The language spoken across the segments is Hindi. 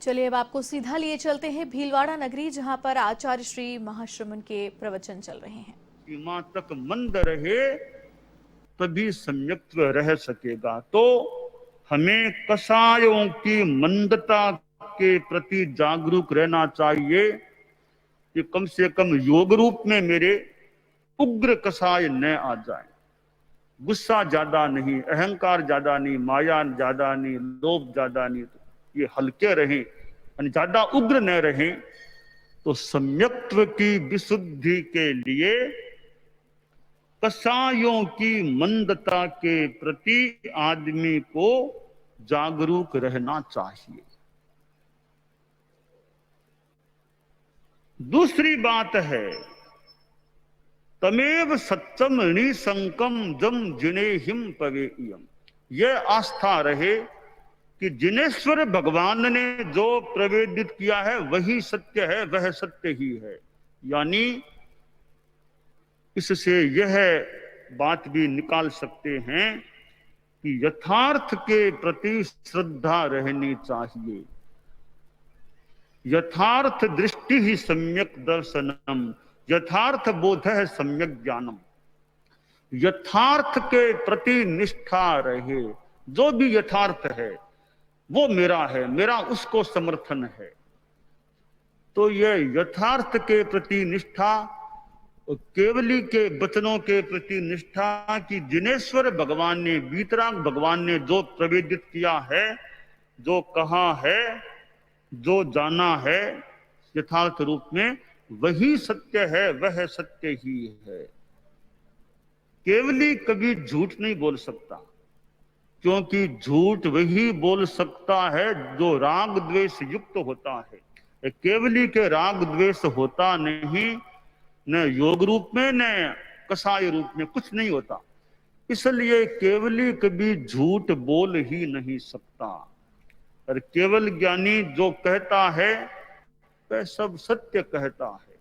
चलिए अब आपको सीधा लिए चलते हैं भीलवाड़ा नगरी, जहां पर आचार्य श्री महाश्रमण के प्रवचन चल रहे हैं। सीमा तक मंद रहे तभी सम्यक्त्व रह सकेगा। तो हमें कसायों की मंदता के प्रति जागरूक रहना चाहिए कि कम से कम योग रूप में मेरे उग्र कसाय न आ जाए। गुस्सा ज्यादा नहीं, अहंकार ज्यादा नहीं, माया ज्यादा नहीं, लोभ ज्यादा नहीं, तो ये हल्के रहें, ज्यादा उग्र न रहें। तो सम्यक्त्व की विशुद्धि के लिए कसायों की मंदता के प्रति आदमी को जागरूक रहना चाहिए। दूसरी बात है, तमेव सत्यम निसंकम जम जिनेहिम पवेयम। यह आस्था रहे कि जिनेश्वर भगवान ने जो प्रवेदित किया है वही सत्य है, वह सत्य ही है। यानी इससे यह बात भी निकाल सकते हैं कि यथार्थ के प्रति श्रद्धा रहनी चाहिए। यथार्थ दृष्टि ही सम्यक दर्शनम, यथार्थ बोध है सम्यक ज्ञानम। यथार्थ के प्रति निष्ठा रहे। जो भी यथार्थ है वो मेरा है, मेरा उसको समर्थन है। तो यह यथार्थ के प्रति निष्ठा, केवली के वचनों के प्रति निष्ठा की जिनेश्वर भगवान ने, वीतराग भगवान ने जो प्रवेदित किया है, जो कहा है, जो जाना है यथार्थ रूप में, वही सत्य है, वह सत्य ही है। केवली कभी झूठ नहीं बोल सकता, क्योंकि झूठ वही बोल सकता है जो राग द्वेष युक्त होता है। केवली के राग द्वेष होता नहीं, न योग रूप में न कसाय रूप में, कुछ नहीं होता। इसलिए केवली कभी झूठ बोल ही नहीं सकता। और केवल ज्ञानी जो कहता है वह सब सत्य कहता है।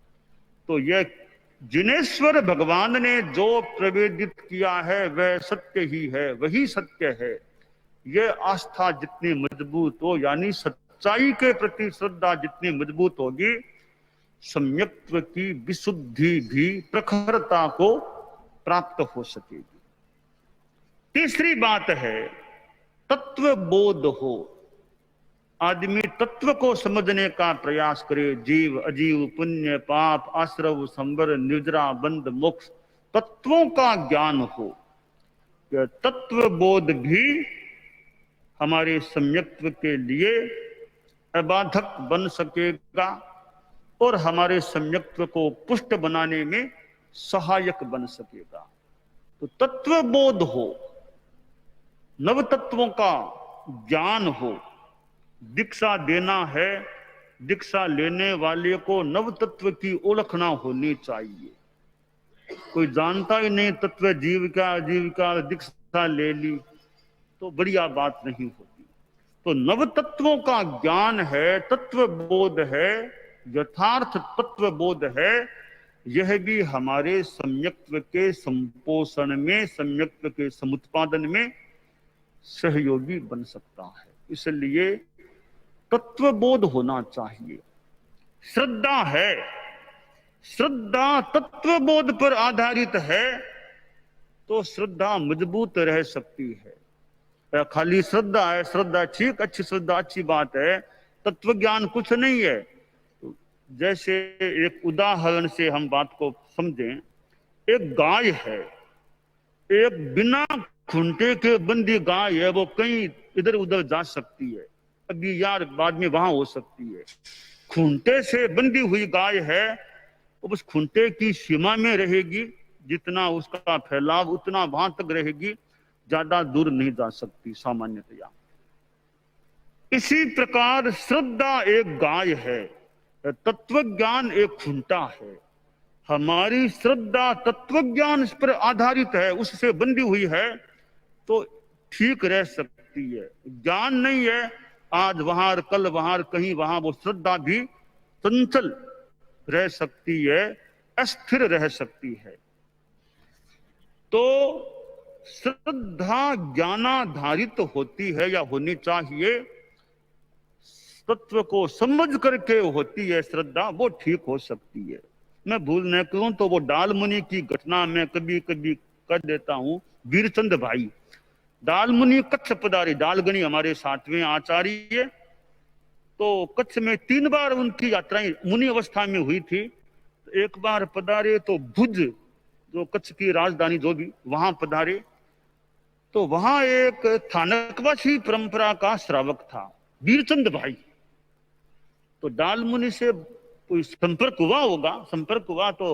तो यह जिनेश्वर भगवान ने जो प्रवेदित किया है वह सत्य ही है, वही सत्य है। यह आस्था जितनी मजबूत हो, यानी सच्चाई के प्रति श्रद्धा जितनी मजबूत होगी, सम्यक्त्व की विशुद्धि भी प्रखरता को प्राप्त हो सकेगी। तीसरी बात है, तत्व बोध हो। आदमी तत्व को समझने का प्रयास करे। जीव अजीव, पुण्य पाप, आश्रव संवर, निर्जरा बंध मोक्ष, तत्वों का ज्ञान हो। यह तत्व बोध भी हमारे सम्यक्त्व के लिए अबाधक बन सकेगा और हमारे सम्यक्त्व को पुष्ट बनाने में सहायक बन सकेगा। तो तत्व बोध हो, नव तत्वों का ज्ञान हो। दीक्षा देना है, दीक्षा लेने वाले को नव तत्व की ओळखना होनी चाहिए। कोई जानता ही नहीं तत्व जीव का अजीव का, दीक्षा ले ली तो बढ़िया बात नहीं होती। तो नव तत्वों का ज्ञान है, तत्व बोध है, यथार्थ तत्व बोध है। यह भी हमारे सम्यक्त्व के संपोषण में, सम्यक्त्व के समुत्पादन में सहयोगी बन सकता है। इसलिए तत्वबोध होना चाहिए। श्रद्धा है, श्रद्धा तत्वबोध पर आधारित है तो श्रद्धा मजबूत रह सकती है। खाली श्रद्धा है, श्रद्धा ठीक, अच्छी श्रद्धा अच्छी बात है, तत्व ज्ञान कुछ नहीं है। तो जैसे एक उदाहरण से हम बात को समझें। एक गाय है, एक बिना खूंटे के बंदी गाय है, वो कहीं इधर उधर जा सकती है, अभी यार बाद में वहां हो सकती है। खूंटे से बंधी हुई गाय है, वो बस खूंटे की सीमा में रहेगी, जितना उसका फैलाव उतना वहां तक रहेगी, ज्यादा दूर नहीं जा सकती सामान्यतया। इसी प्रकार श्रद्धा एक गाय है, तत्व ज्ञान एक खूंटा है। हमारी श्रद्धा तत्व ज्ञान पर आधारित है, उससे बंधी हुई है तो ठीक रह सकती है। ज्ञान नहीं है, आज वहां कल वहां कहीं वहां, वो श्रद्धा भी चंचल रह सकती है, अस्थिर रह सकती है। तो श्रद्धा ज्ञानाधारित होती है या होनी चाहिए। तत्व को समझ करके होती है श्रद्धा, वो ठीक हो सकती है। मैं भूल न करूं तो वो डालमुनि की घटना में कभी कभी कर देता हूं। वीरचंद भाई डालमुनि कच्छ पधारे, डालगणी हमारे 7वें आचार्य, तो कच्छ में 3 बार उनकी यात्राएं मुनि अवस्था में हुई थी। एक बार पधारे तो भुज, जो कच्छ की राजधानी जो भी, वहां पधारे तो वहां एक थानकवासी परंपरा का श्रावक था, वीरचंद भाई। तो डालमुनि से कोई संपर्क हुआ होगा, संपर्क हुआ तो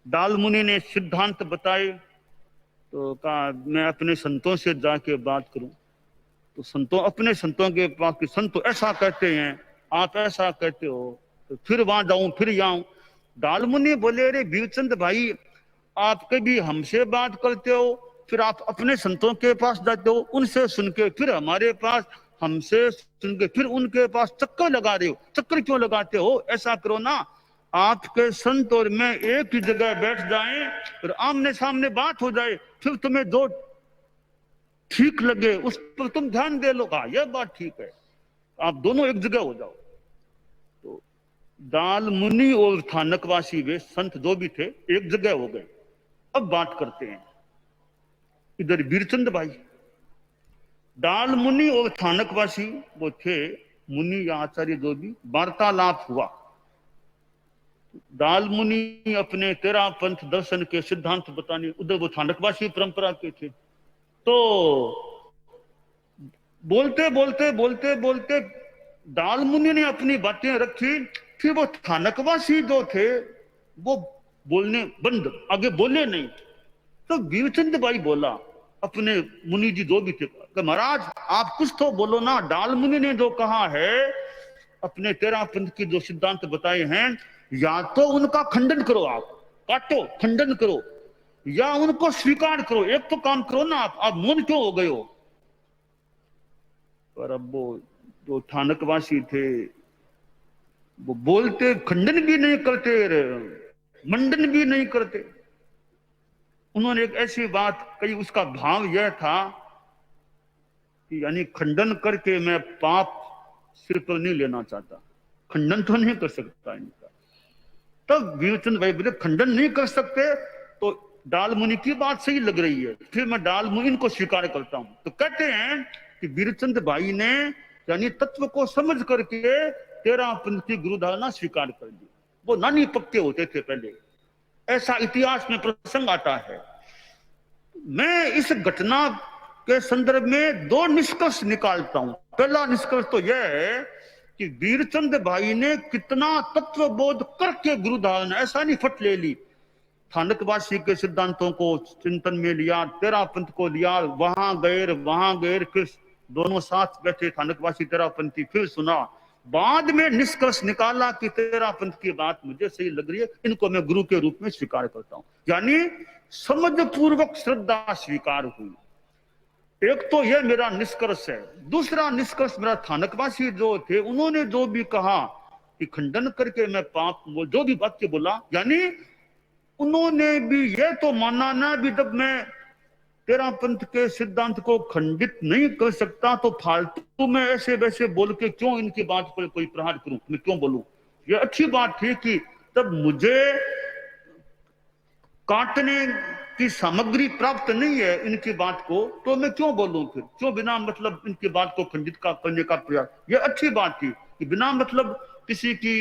डालमुनि ने सिद्धांत बताए, तो कहा मैं अपने संतों से जाके बात करूं। तो संतों, अपने संतों के पास कि संत तो ऐसा कहते हैं, आप ऐसा कहते हो, तो फिर वहां जाऊं, फिर यहाँ। डालमुनि बोले अरे वीरचंद भाई, आप कभी हमसे बात करते हो, फिर आप अपने संतों के पास जाते हो, उनसे सुन के फिर हमारे पास, हमसे सुन के फिर उनके पास चक्कर लगा रहे हो। चक्कर क्यों लगाते हो? ऐसा करो ना, आपके संत और मैं एक ही जगह बैठ जाएं और आमने सामने बात हो जाए, फिर तुम्हें जो ठीक लगे उस पर तुम ध्यान दे लो। कहा यह बात ठीक है, आप दोनों एक जगह हो जाओ। तो डालमुनि और थानकवासी वे संत जो भी थे एक जगह हो गए। अब बात करते हैं। इधर वीरचंद भाई, डालमुनि और थानकवासी वो थे मुनि या आचार्य जो भी, वार्तालाप हुआ। डालमुनि अपने 13 पंथ दर्शन के सिद्धांत बताने, उधर वो थानकवासी परंपरा के थे। तो बोलते बोलते बोलते बोलते डालमुनि ने अपनी बातें रखी, फिर वो थानकवासी जो थे वो बोलने बंद, आगे बोले नहीं। तो वीरचंद भाई बोला, अपने मुनि जी जो भी थे, कि महाराज आप कुछ तो बोलो ना, डालमुनि ने जो कहा है, अपने 13 पंथ के जो सिद्धांत बताए हैं, या तो उनका खंडन करो, आप काटो खंडन करो, या उनको स्वीकार करो। एक तो काम करो ना, आप मौन क्यों हो गए हो? पर अब वो जो थानकवासी थे वो बोलते, खंडन भी नहीं करते, मंडन भी नहीं करते। उन्होंने एक ऐसी बात कही, उसका भाव यह था कि यानी खंडन करके मैं पाप सिर पर नहीं लेना चाहता, खंडन तो नहीं कर सकता इनका। तब वीरचंद भाई बोले खंडन नहीं कर सकते तो डालमुनि की बात सही लग रही है, फिर मैं डालमुनि को स्वीकार करता हूं। तो कहते हैं कि वीरचंद भाई ने यानी तत्व को समझ करके 13 पंथ की गुरु धारणा स्वीकार कर ली। वो नानी पक्के होते थे पहले, ऐसा इतिहास में प्रसंग आता है। मैं इस घटना के संदर्भ में 2 निष्कर्ष निकालता हूं। पहला निष्कर्ष तो यह है कि वीरचंद भाई ने कितना तत्वबोध करके गुरु धारणा, ऐसा नहीं फट ले ली। थानकवासी के सिद्धांतों को चिंतन में लिया, 13 पंथ को लिया, वहां गए, फिर दोनों साथ बैठे, थानकवासी 13 पंथी, फिर सुना, बाद में निष्कर्ष निकाला कि 13 पंथ की बात मुझे सही लग रही है, इनको मैं गुरु के रूप में स्वीकार करता हूं। यानी समझ पूर्वक श्रद्धा स्वीकार हुई। एक तो यह मेरा निष्कर्ष है। दूसरा निष्कर्ष मेरा, थानकवासी जो थे उन्होंने जो भी कहा कि खंडन करके मैं पाप, वो जो भी वाक्य बोला, यानी उन्होंने भी यह तो माना ना भी जब मैं 13 पंथ के सिद्धांत को खंडित नहीं कर सकता तो फालतू में ऐसे वैसे बोल के क्यों इनकी बात पर कोई प्रहार करूं, मैं क्यों बोलूं। यह अच्छी बात थी कि तब मुझे काटने की सामग्री प्राप्त नहीं है इनकी बात को, तो मैं क्यों बोलूं, फिर क्यों बिना मतलब इनकी बात को खंडित करने का प्रयास। यह अच्छी बात थी कि बिना मतलब किसी की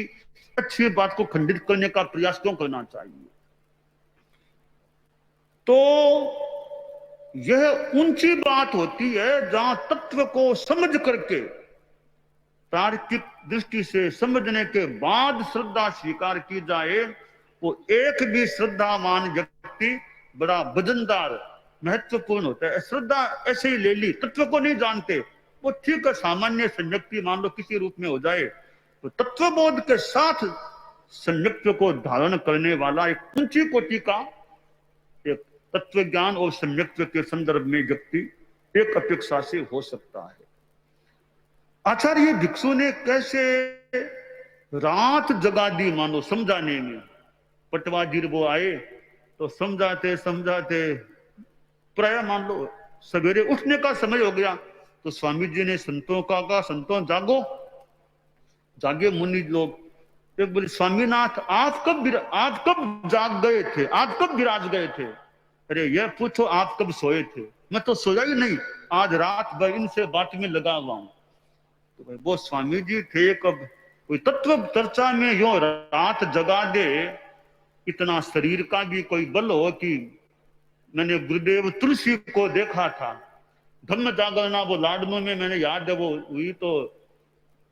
अच्छी बात को खंडित करने का प्रयास क्यों करना चाहिए। तो यह ऊंची बात होती है जहां तत्व को समझ करके, तार्किक दृष्टि से समझने के बाद श्रद्धा स्वीकार की जाए। वो एक भी श्रद्धावान व्यक्ति बड़ा वजनदार, महत्वपूर्ण होता है। श्रद्धा ऐसे ही ले ली, तत्व को नहीं जानते, वो ठीक है, सामान्य संयक्ति मान लो किसी रूप में हो जाए, तो तत्वबोध के साथ संयक्ति को धारण करने वाला एक ऊंची कोटि का एक तत्व ज्ञान और संयक्ति के संदर्भ में व्यक्ति एक अपेक्षा से हो सकता है। आचार्य भिक्षु ने कैसे रात जगा दी मानो समझाने में। पटवाजी वो आए तो समझाते समझाते प्राय मान लो सवेरे उठने का समय हो गया, तो स्वामी जी ने संतों का कहा, संतों जागो, जागे मुनि लोग। एक बोले स्वामीनाथ आप कब जाग गए थे, आप कब विराज गए थे? अरे ये पूछो आप कब सोए थे? मैं तो सोया ही नहीं, आज रात भर इनसे बात में लगा हुआ हूं। तो भाई वो स्वामी जी थे कब? कोई तत्व चर्चा में यो रात जगा दे, इतना शरीर का भी कोई बल हो कि मैंने गुरुदेव तुलसी को देखा था धम्म जागरणा, वो लाडनों में मैंने याद है वो हुई, तो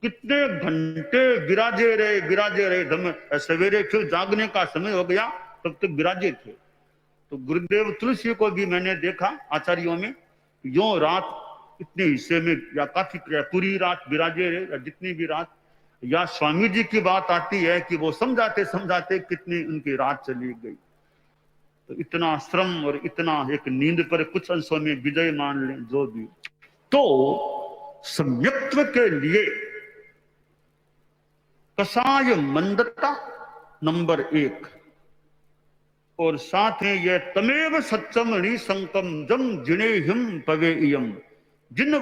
कितने घंटे विराजे रहे धम्म। सवेरे फिर जागने का समय हो गया, तब तक विराजे थे। तो गुरुदेव तुलसी को भी मैंने देखा आचार्यों में, यो रात इतने हिस्से में या काफी पूरी रात विराजे रहे, या जितनी भी रात। या स्वामी जी की बात आती है कि वो समझाते समझाते कितनी उनकी रात चली गई। तो इतना श्रम और इतना एक नींद पर कुछ अंशों में विजय मान लें जो भी। तो सम्यक्त्व के लिए कसाय मंदता नंबर 1, और साथ में यह तमेव सच्चम निसंकम जम जिनेहिम पवेयम, जिन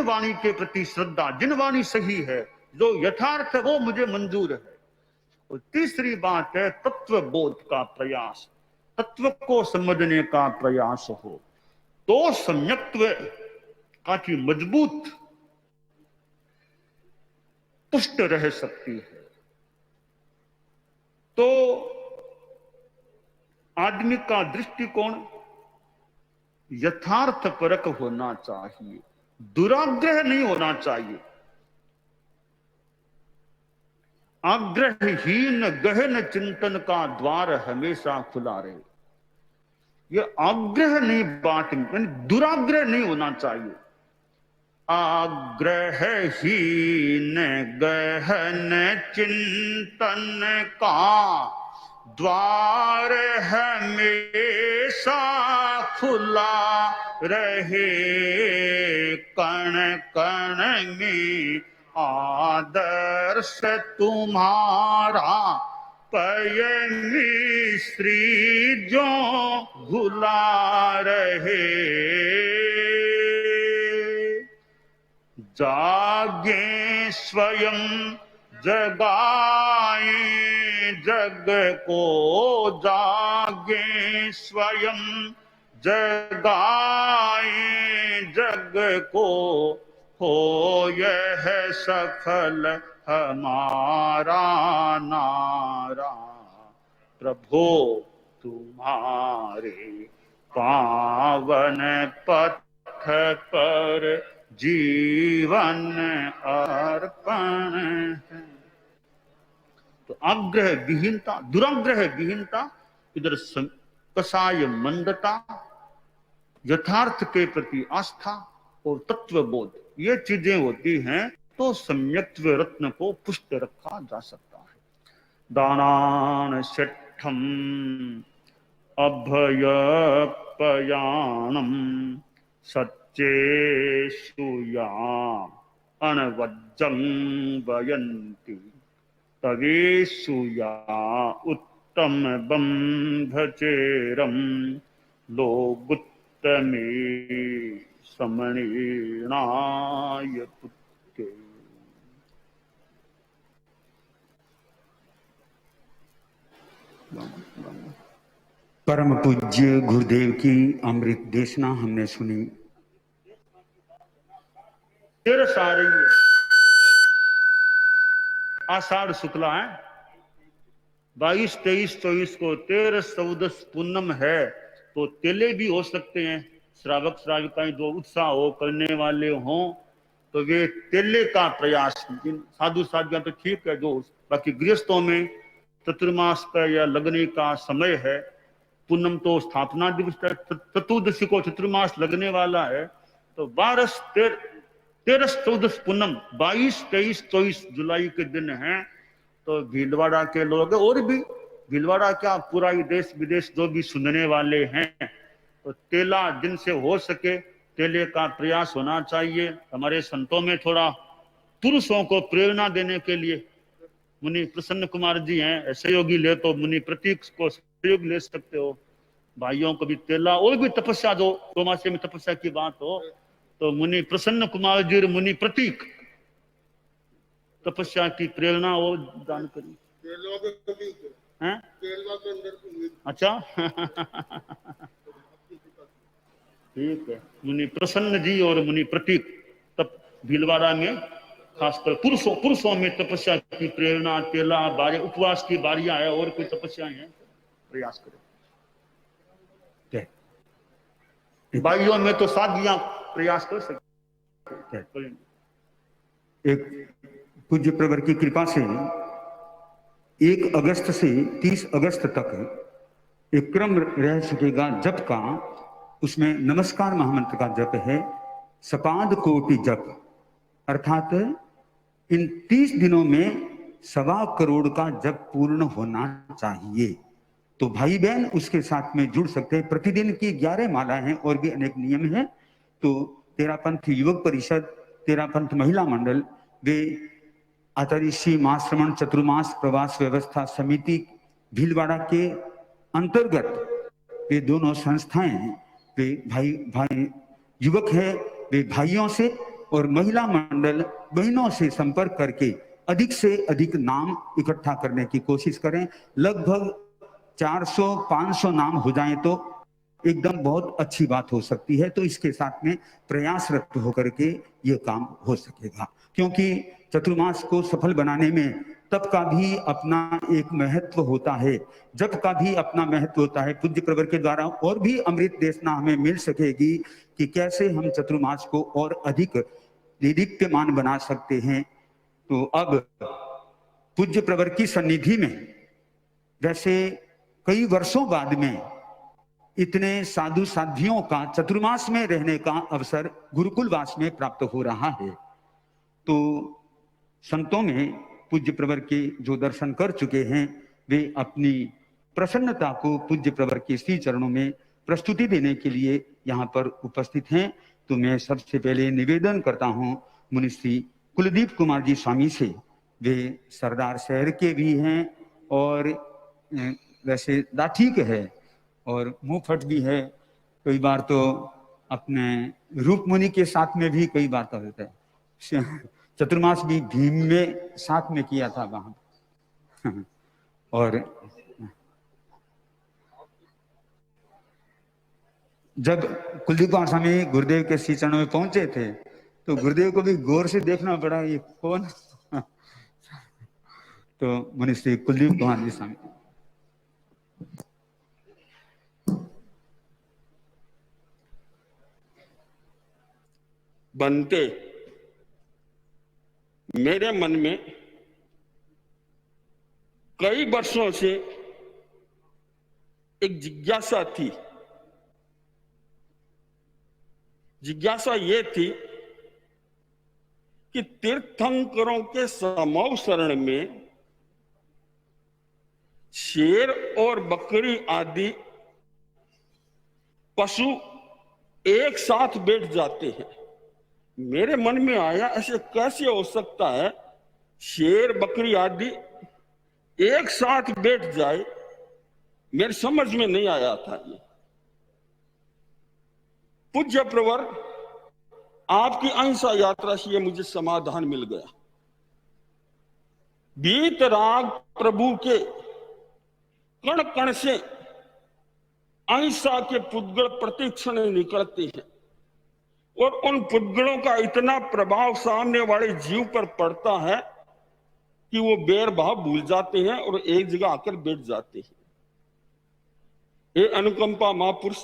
वाणी के प्रति श्रद्धा, जिन वाणी सही है, जो यथार्थ है, वो मुझे मंजूर है। और तीसरी बात है तत्व बोध का प्रयास, तत्व को समझने का प्रयास हो, तो सम्यक्त्व काफी मजबूत पुष्ट रह सकती है। तो आदमी का दृष्टिकोण यथार्थ परक होना चाहिए, दुराग्रह नहीं होना चाहिए। आग्रहहीन गहन चिंतन का द्वार हमेशा खुला रहे। ये आग्रह नहीं, बात दुराग्रह नहीं होना चाहिए। आग्रहहीन गहन चिंतन का द्वार हमेशा खुला रहे, कण कण में आदर्श तुम्हारा पयनी श्री जो घुला रहे। जागे स्वयं जगाए जग को, जागे स्वयं जगाए जग को, हो यह सफल हमारा नारा। प्रभो तुम्हारे पावन पथ पर जीवन अर्पण है। तो आग्रह विहीनता, दुराग्रह विहीनता, इधर कसाय मंदता, यथार्थ के प्रति आस्था और तत्वबोध, ये चीजें होती हैं तो सम्यक्त्व रत्न को पुष्ट रखा जा सकता है। दानान षट्ठम अभयपयाणम सच्चेषु याम अनवज्जं वयन्ति, तवेषु या उत्तम बंधचेरम लोगुत्तमे समणीणाय पुत्रे। परम पूज्य गुरुदेव की अमृत देशना हमने सुनी। तेरस आ रही है, आषाढ़ शुक्ला है, 22, 23, 24 को तेरस 14 पूनम है, तो तेले भी हो सकते हैं। श्रावक श्राविकाएं जो उत्साह हो करने वाले हों तो वे तेले का प्रयास, साधु साधियां तो ठीक है, जो बाकी गृहस्थों में चतुर्मास का या लगने का समय है। पूनम तो स्थापना दिवस, चतुर्दशी को चतुर्मास लगने वाला है, तो 12, 13, 14 पूनम 22, 23, 24 जुलाई के दिन हैं। तो भीलवाड़ा के लोग और भी, भीलवाड़ा क्या पूरा ही देश विदेश जो भी सुनने वाले हैं, तो तेला जिनसे हो सके तेले का प्रयास होना चाहिए। हमारे संतों में थोड़ा पुरुषों को प्रेरणा देने के लिए मुनि प्रसन्न कुमार जी हैं, सहयोगी ले तो मुनि प्रतीक को सहयोग ले सकते हो। भाइयों को भी तेला और भी तपस्या, जो चौमासे में तपस्या की बात हो तो मुनि प्रसन्न कुमार जी और मुनि प्रतीक तपस्या की प्रेरणा और जानकारी हैं? अच्छा ठीक है। मुनि प्रसन्न जी और मुनि प्रतीक तब भीलवाड़ा में खासकर पुरुषों में तपस्या की प्रेरणा, तेला बारी, उपवास की बारियां है, और कोई तपस्याएं हैं प्रयास करो। भाइयों में तो साधियां प्रयास कर सकते। एक पूज्य प्रवर की कृपा से 1 अगस्त से 30 अगस्त तक एक क्रम रह सकेगा जप का। उसमें नमस्कार महामंत्र का जप है, सपाद कोटि जप, अर्थात इन 30 दिनों में 1.25 करोड़ का जप पूर्ण होना चाहिए। तो भाई बहन उसके साथ में जुड़ सकते हैं। प्रतिदिन की 11 माला हैं और भी अनेक नियम हैं। तो तेरापंथ युवक परिषद, तेरापंथ महिला मंडल, वे आचार्य श्री महाश्रमण चतुर्मास प्रवास व्यवस्था समिति भीलवाड़ा के अंतर्गत वे दोनों संस्थाएं, वे भाई युवक है, वे भाइयों से और महिला मंडल बहनों से संपर्क करके अधिक से अधिक नाम इकट्ठा करने की कोशिश करें। लगभग 400-500 नाम हो जाएं तो एकदम बहुत अच्छी बात हो सकती है। तो इसके साथ में प्रयासरत होकर के ये काम हो सकेगा, क्योंकि चतुर्मास को सफल बनाने में तप का भी अपना एक महत्व होता है, जप का भी अपना महत्व होता है। पूज्य प्रवर के द्वारा और भी अमृत देशना हमें मिल सकेगी कि कैसे हम चतुर्मास को और अधिक दीप्यमान बना सकते हैं। तो अब पूज्य प्रवर की सन्निधि में वैसे कई वर्षों बाद में इतने साधु साध्वियों का चतुर्मास में रहने का अवसर गुरुकुलवास में प्राप्त हो रहा है। तो संतों में पूज्य प्रवर के जो दर्शन कर चुके हैं, वे अपनी प्रसन्नता को पूज्य प्रवर के श्री चरणों में प्रस्तुति देने के लिए यहाँ पर उपस्थित हैं। तो मैं सबसे पहले निवेदन करता हूँ मुनि श्री कुलदीप कुमार जी स्वामी से। वे सरदार शहर के भी हैं और वैसे दाठीक है और मुंहफट भी है। कई बार तो अपने रूप मुनि के साथ में भी कई बार तो होता है। चतुर्मास भी भीम में साथ में किया था वहां। और जब कुलदीप कुमार स्वामी गुरुदेव के श्री चरणों में पहुंचे थे तो गुरुदेव को भी गौर से देखना पड़ा, ये कौन। तो मुनि श्री कुलदीप कुमार जी स्वामी। बनते मेरे मन में कई वर्षों से एक जिज्ञासा थी। जिज्ञासा ये थी कि तीर्थंकरों के समूह शरण में शेर और बकरी आदि पशु एक साथ बैठ जाते हैं। मेरे मन में आया ऐसे कैसे हो सकता है शेर बकरी आदि एक साथ बैठ जाए, मेरी समझ में नहीं आया था। ये पूज्य प्रवर आपकी अहिंसा यात्रा से ये मुझे समाधान मिल गया। वीतराग प्रभु के कण कण से अहिंसा के पुद्गल प्रतिक्षण निकलते हैं और उन पुद्गलों का इतना प्रभाव सामने वाले जीव पर पड़ता है कि वो बैर भाव भूल जाते हैं और एक जगह आकर बैठ जाते हैं। ये अनुकंपा महापुरुष,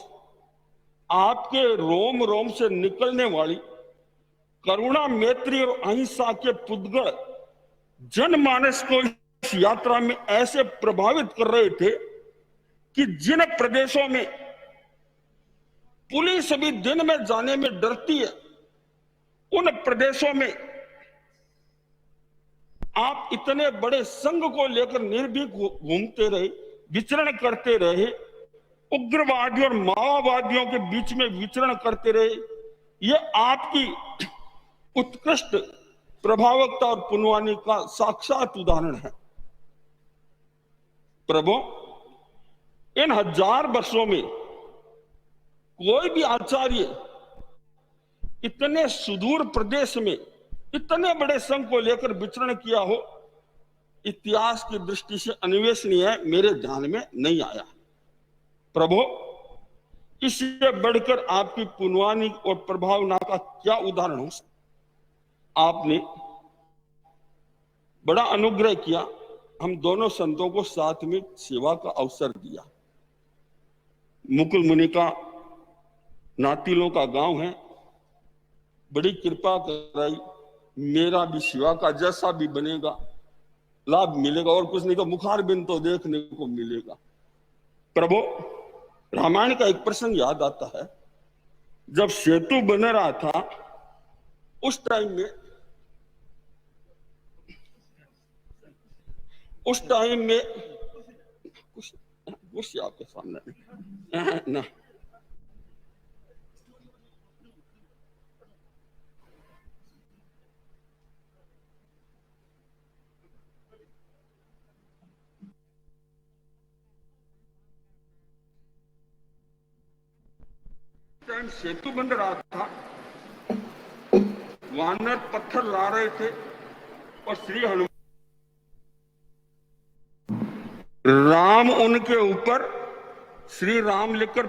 आपके रोम रोम से निकलने वाली करुणा, मैत्री और अहिंसा के पुद्गल जनमानस को इस यात्रा में ऐसे प्रभावित कर रहे थे कि जिन प्रदेशों में पुलिस भी दिन में जाने में डरती है, उन प्रदेशों में आप इतने बड़े संघ को लेकर निर्भीक घूमते रहे, विचरण करते रहे, उग्रवादियों और माओवादियों के बीच में विचरण करते रहे। यह आपकी उत्कृष्ट प्रभावकता और पुण्यवानी का साक्षात उदाहरण है। प्रभु, इन 1000 वर्षों में कोई भी आचार्य इतने सुदूर प्रदेश में इतने बड़े संघ को लेकर विचरण किया हो, इतिहास की दृष्टि से अन्वेषणीय है, मेरे ध्यान में नहीं आया। प्रभु, इससे बढ़कर आपकी पुण्यवानी और प्रभावना का क्या उदाहरण हो सकता। आपने बड़ा अनुग्रह किया, हम दोनों संतों को साथ में सेवा का अवसर दिया। मुकुल मुनि का नातिलों का गांव है, बड़ी कृपा कराई, मेरा भी सेवा का जैसा भी बनेगा लाभ मिलेगा, और कुछ नहीं तो मुखारबिंद तो देखने को मिलेगा। प्रभु, रामायण का एक प्रसंग याद आता है, जब सेतु बन रहा था उस टाइम में कुछ आपके सामने ना, टाइम सेतु बन रहा था, वानर पत्थर ला रहे थे और श्री हनुमान राम उनके ऊपर श्री राम लेकर